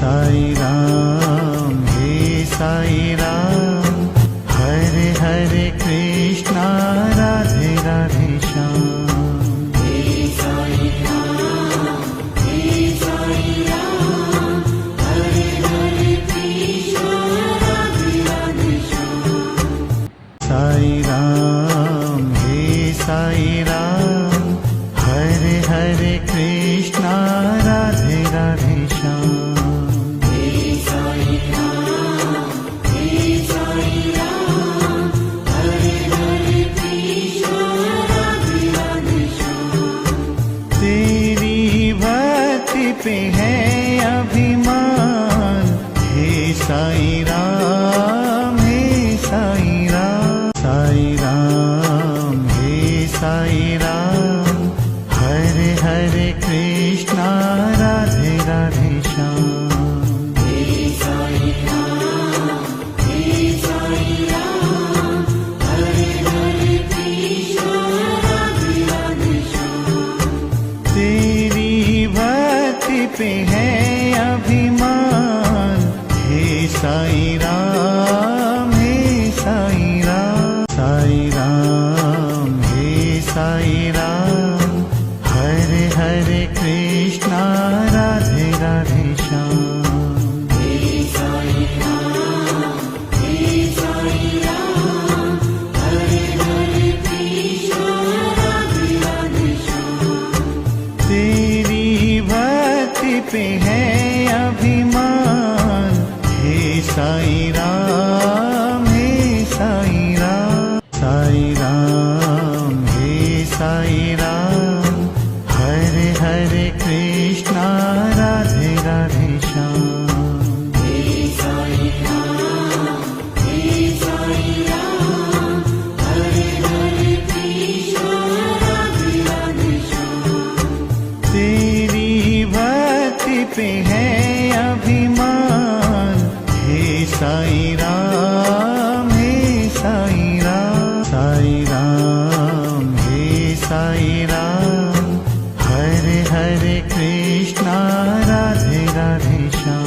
साई राम हे साई राम, हरे हरे कृष्णा राधे राधे श्याम। हे साई राम, हरे हरे कृष्णा राधे राधे श्याम। साई राम हे साई राम, हरे हरे कृष्णा राधे राधे श्याम। हे साई राम, हरे हरे कृष्णा राधे राधे श्याम। तेरी भक्ति पे है अभिमान, हे साई राम हे साई राम। साई राम हे साई राम, हरे हरे कृष्णा राधे राधे श्याम। हे साई राम, हरे हरे कृष्णा राधे राधे श्याम। तेरी भक्ति पे है अभिमान, हे साई राम हे साई राम। साई राम हे साई राम, हरे हरे कृष्णा राधे राधे श्याम। हे साई राम, हरे हरे कृष्णा राधे राधे श्याम। तेरी भक्ति पे है अभिमान, हे साई राम हे साई राम। साई राम हे साई राम, हरे हरे कृष्णा राधे राधे श्याम। हे साई राम, हरे हरे कृष्णा राधे राधे श्याम। तेरी भक्ति पे है अभिमान, हे साई राम हे साई राम। साई राम हे साई राम, हरे हरे कृष्णा राधे राधे श्याम।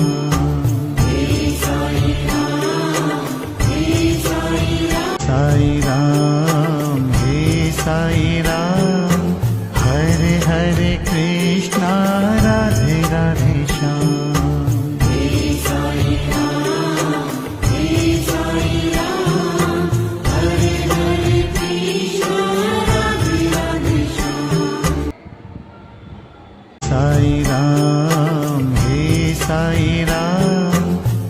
हे साई राम, साई राम हे साई राम, हरे हरे कृष्णा राधे राधे श्याम। हे साई राम, हरे हरे कृष्णा राधे राधे श्याम। साई राम हे साई राम,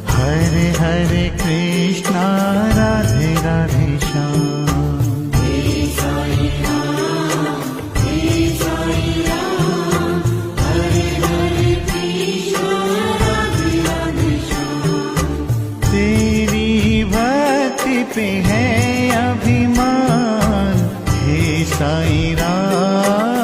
हरे हरे कृष्णा राधे राधे श्याम। हे साई राम, हरे हरे कृष्णा राधे राधे श्याम। तेरी भक्ति पे है अभिमान, हे साई राम